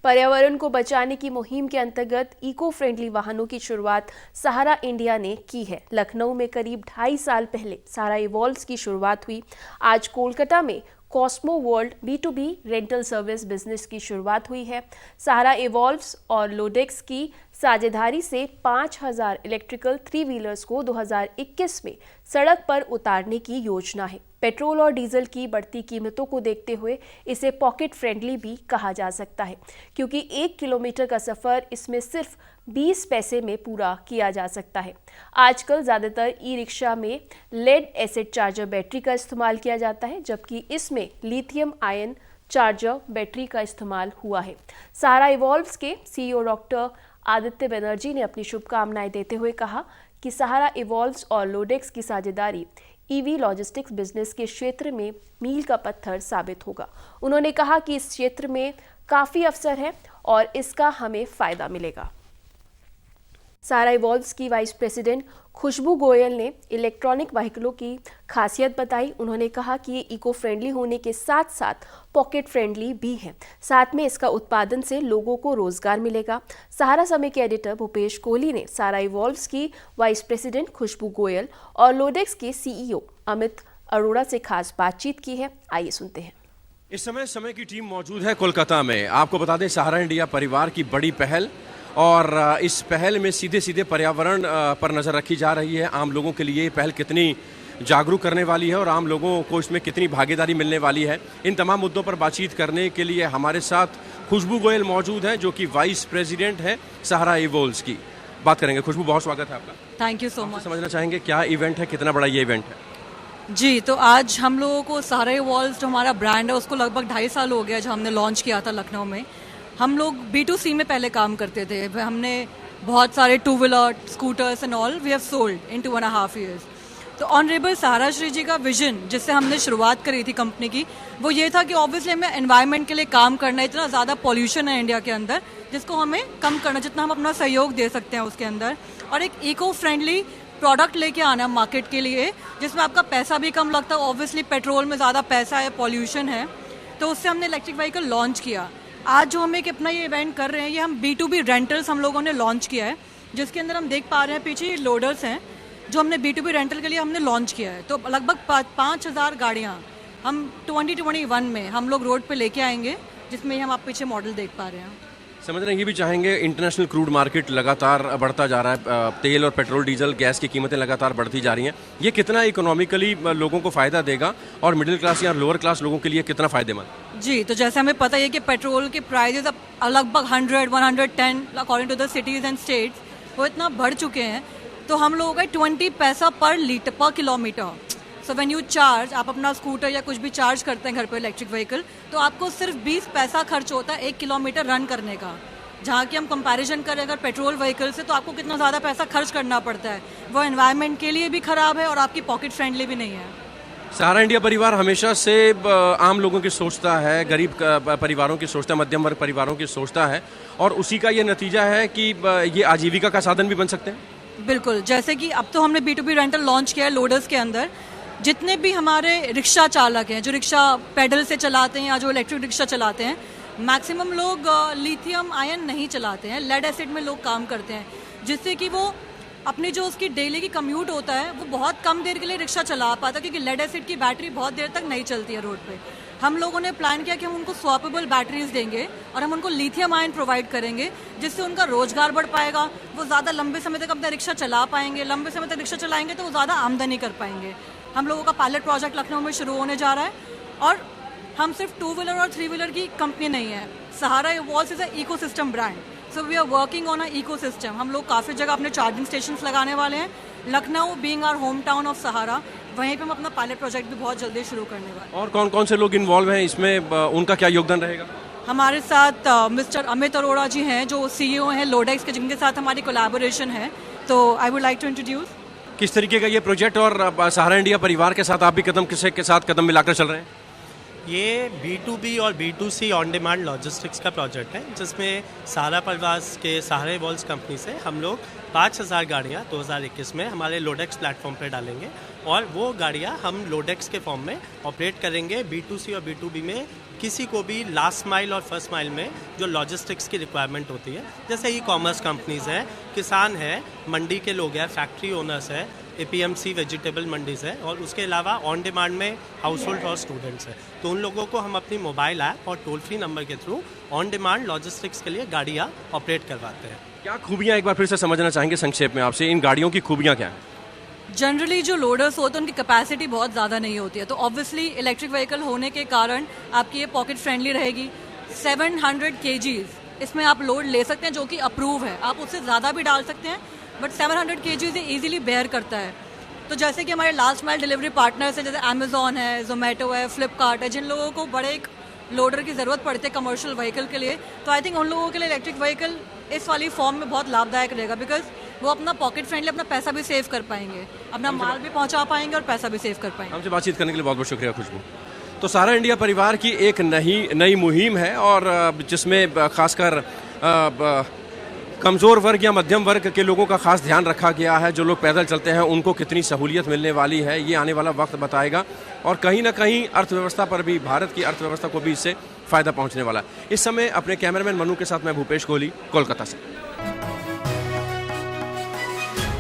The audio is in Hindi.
पर्यावरण को बचाने की मुहिम के अंतर्गत इको फ्रेंडली वाहनों की शुरुआत सहारा इंडिया ने की है। लखनऊ में करीब 2.5 साल पहले सहारा इवॉल्व्स की शुरुआत हुई। आज कोलकाता में Cosmo world B2B rental service business की शुरुआत हुई है। सहारा इवॉल्व्स और लोडेक्स की साझेदारी से 5000 इलेक्ट्रिकल 3 व्हीलर्स को 2021 में सड़क पर उतारने की योजना है। पेट्रोल और डीजल की बढ़ती कीमतों को देखते हुए इसे पॉकेट फ्रेंडली भी कहा जा सकता है, क्योंकि 1 किलोमीटर का सफ़र इसमें सिर्फ 20 पैसे में पूरा किया जा सकता है। आजकल ज़्यादातर ई रिक्शा में लेड एसिड चार्जर बैटरी का इस्तेमाल किया जाता है, जबकि इसमें लिथियम आयन चार्जर बैटरी का इस्तेमाल हुआ है। सहारा इवॉल्व्स के CEO डॉक्टर आदित्य बनर्जी ने अपनी शुभकामनाएं देते हुए कहा कि सहारा इवॉल्व्स और लोडेक्स की साझेदारी EV लॉजिस्टिक्स बिजनेस के क्षेत्र में मील का पत्थर साबित होगा। उन्होंने कहा कि इस क्षेत्र में काफ़ी अवसर है और इसका हमें फ़ायदा मिलेगा। सहारा इवॉल्व्स की वाइस प्रेसिडेंट खुशबू गोयल ने इलेक्ट्रॉनिक व्हीकलों की खासियत बताई। उन्होंने कहा कि ये इको फ्रेंडली होने के साथ साथ पॉकेट फ्रेंडली भी है। साथ में इसका उत्पादन से लोगों को रोजगार मिलेगा। सहारा समय के एडिटर भूपेश कोहली ने सहारा इवॉल्व्स की वाइस प्रेसिडेंट खुशबू गोयल और लोडेक्स के CEO अमित अरोड़ा से खास बातचीत की है। आइए सुनते हैं। इस समय की टीम मौजूद है कोलकाता में। आपको बता दें, सहारा इंडिया परिवार की बड़ी पहल और इस पहल में सीधे पर्यावरण पर नज़र रखी जा रही है। आम लोगों के लिए ये पहल कितनी जागरूक करने वाली है और आम लोगों को इसमें कितनी भागीदारी मिलने वाली है, इन तमाम मुद्दों पर बातचीत करने के लिए हमारे साथ खुशबू गोयल मौजूद हैं, जो कि वाइस प्रेसिडेंट है सहारा इवॉल्व्स की। बात करेंगे। खुशबू, बहुत स्वागत है आपका। Thank you so much. समझना चाहेंगे क्या इवेंट है, कितना बड़ा ये इवेंट है? जी, तो आज हम लोगों को सहारा इवॉल्व्स जो हमारा ब्रांड है उसको लगभग 2.5 साल हो गया जो हमने लॉन्च किया था लखनऊ में। हम लोग B2C में पहले काम करते थे। हमने बहुत सारे 2 wheeler scooters and all we have sold in 2.5 years। तो ऑनरेबल सहारा श्री जी का विजन जिससे हमने शुरुआत करी थी कंपनी की, वो ये था कि ऑब्वियसली हमें एनवायरनमेंट के लिए काम करना है। इतना ज़्यादा पॉल्यूशन है इंडिया के अंदर, जिसको हमें कम करना, जितना हम अपना सहयोग दे सकते हैं उसके अंदर, और एक इको फ्रेंडली प्रोडक्ट लेके आना मार्केट के लिए जिसमें आपका पैसा भी कम लगता है। ऑब्वियसली पेट्रोल में ज़्यादा पैसा है, पॉल्यूशन है, तो उससे हमने इलेक्ट्रिक व्हीकल लॉन्च किया। आज जो हम एक अपना ये इवेंट कर रहे हैं, ये हम B2B रेंटल्स हम लोगों ने लॉन्च किया है, जिसके अंदर हम देख पा रहे हैं पीछे ये लोडर्स हैं जो हमने B2B रेंटल के लिए हमने लॉन्च किया है। तो लगभग 5000 गाड़ियाँ हम 2021 में हम लोग रोड पे लेके आएंगे, जिसमें हम आप पीछे मॉडल देख पा रहे हैं। समझ रहे हैं, ये भी चाहेंगे, इंटरनेशनल क्रूड मार्केट लगातार बढ़ता जा रहा है, तेल और पेट्रोल डीजल गैस की कीमतें लगातार बढ़ती जा रही हैं। ये कितना इकोनॉमिकली लोगों को फ़ायदा देगा और मिडिल क्लास या लोअर क्लास लोगों के लिए कितना फ़ायदेमंद? जी, तो जैसे हमें पता है कि पेट्रोल के प्राइजेस अब लगभग 100-110 according to the cities and states, वो इतना बढ़ चुके हैं। तो हम लोगों का 20 पैसा पर kilometre. So when you charge, आप अपना स्कूटर या कुछ भी चार्ज करते हैं घर पे इलेक्ट्रिक व्हीकल, तो आपको सिर्फ 20 पैसा खर्च होता है 1 किलोमीटर रन करने का। जहाँ की हम कंपैरिजन करें अगर पेट्रोल व्हीकल से, तो आपको कितना ज़्यादा पैसा खर्च करना पड़ता है। वो एनवायरनमेंट के लिए भी ख़राब है और आपकी पॉकेट फ्रेंडली भी नहीं है। सहारा इंडिया परिवार हमेशा से आम लोगों की सोचता है, गरीब परिवारों की सोचता है, मध्यम वर्ग परिवारों की सोचता है, और उसी का ये नतीजा है कि ये आजीविका का साधन भी बन सकते हैं। बिल्कुल, जैसे कि अब तो हमने B2B रेंटल लॉन्च किया है लोडर्स के अंदर। जितने भी हमारे रिक्शा चालक हैं जो रिक्शा पैडल से चलाते हैं या जो इलेक्ट्रिक रिक्शा चलाते हैं, मैक्सिमम लोग लिथियम आयन नहीं चलाते हैं, लेड एसिड में लोग काम करते हैं, जिससे कि वो अपनी जो उसकी डेली की कम्यूट होता है वो बहुत कम देर के लिए रिक्शा चला पाता, क्योंकि लेड एसिड की बैटरी बहुत देर तक नहीं चलती है रोड पे। हम लोगों ने प्लान किया कि हम उनको स्वैपेबल बैटरीज देंगे और हम उनको लिथियम आयन प्रोवाइड करेंगे, जिससे उनका रोजगार बढ़ पाएगा। वो ज़्यादा लंबे समय तक अपना रिक्शा चला पाएंगे। लंबे समय तक रिक्शा चलाएंगे तो वो ज़्यादा आमदनी कर पाएंगे। हम लोगों का पायलट प्रोजेक्ट लखनऊ में शुरू होने जा रहा है, और हम सिर्फ 2 व्हीलर और 3 व्हीलर की कंपनी नहीं है। Sahara evolves is a ecosystem brand, so we are working on a ecosystem. हम लोग काफ़ी जगह अपने चार्जिंग स्टेशंस लगाने वाले हैं। Lucknow being our home town of Sahara, वहीं पे हम अपना पायलट प्रोजेक्ट भी बहुत जल्दी शुरू करने वाले हैं। और कौन कौन से लोग इन्वॉल्व हैं इसमें, उनका क्या योगदान रहेगा? हमारे साथ मिस्टर अमित अरोड़ा जी हैं जो CEO हैं लोडेक्स के, जिनके साथ हमारी कोलैबोरेशन है। तो I would like to introduce. किस तरीके का ये प्रोजेक्ट, और सहारा इंडिया परिवार के साथ आप भी कदम के साथ कदम मिलाकर चल रहे हैं? ये B2B और B2C ऑन डिमांड लॉजिस्टिक्स का प्रोजेक्ट है, जिसमें सहारा परिवार के सहारा इवॉल्व्स कंपनी से हम लोग 5000 गाड़ियाँ 2021 में हमारे लोडेक्स प्लेटफॉर्म पर डालेंगे, और वो गाड़ियाँ हम लोडेक्स के फॉर्म में ऑपरेट करेंगे B2C और B2B में किसी को भी लास्ट माइल और फर्स्ट माइल में जो लॉजिस्टिक्स की रिक्वायरमेंट होती है, जैसे ई कॉमर्स कंपनीज हैं, किसान है, मंडी के लोग हैं, फैक्ट्री ओनर्स है, APMC वेजिटेबल मंडीज है, और उसके अलावा ऑन डिमांड में हाउस होल्ड और स्टूडेंट्स हैं। तो उन लोगों को हम अपनी मोबाइल ऐप और टोल फ्री नंबर के थ्रू ऑन डिमांड लॉजिस्टिक्स के लिए गाड़ियाँ ऑपरेट करवाते हैं। क्या खूबियाँ एक बार फिर से समझना चाहेंगे संक्षेप में आपसे, इन गाड़ियों की खूबियाँ क्या हैं? जनरली जो लोडर्स होते हैं उनकी कैपेसिटी बहुत ज़्यादा नहीं होती है, तो ऑब्वियसली इलेक्ट्रिक व्हीकल होने के कारण आपकी ये पॉकेट फ्रेंडली रहेगी। 700 kgs इसमें आप लोड ले सकते हैं, जो कि अप्रूव है। आप उससे ज़्यादा भी डाल सकते हैं, बट 700 kgs ये ईजिली बेयर करता है। तो जैसे कि हमारे लास्ट माइल डिलीवरी पार्टनर्स हैं, जैसे अमेजोन है, जोमेटो है, फ्लिपकार्ट है, जिन लोगों को बड़े एक लोडर की ज़रूरत पड़ती है कमर्शियल व्हीकल के लिए, तो आई थिंक उन लोगों के लिए इलेक्ट्रिक व्हीकल इस वाली फॉर्म में बहुत लाभदायक रहेगा, बिकॉज वो अपना पॉकेट फ्रेंडली अपना पैसा भी सेव कर पाएंगे, अपना माल भी पहुंचा पाएंगे और पैसा भी सेव कर पाएंगे। हमसे बातचीत करने के लिए बहुत बहुत शुक्रिया खुशबू। तो सहारा इंडिया परिवार की एक नई मुहिम है, और जिसमें खासकर कमज़ोर वर्ग या मध्यम वर्ग के लोगों का खास ध्यान रखा गया है। जो लोग पैदल चलते हैं उनको कितनी सहूलियत मिलने वाली है, ये आने वाला वक्त बताएगा, और कहीं ना कहीं अर्थव्यवस्था पर भी, भारत की अर्थव्यवस्था को भी इससे फ़ायदा पहुंचने वाला है। इस समय अपने कैमरामैन मनु के साथ मैं भूपेश कोहली, कोलकाता से।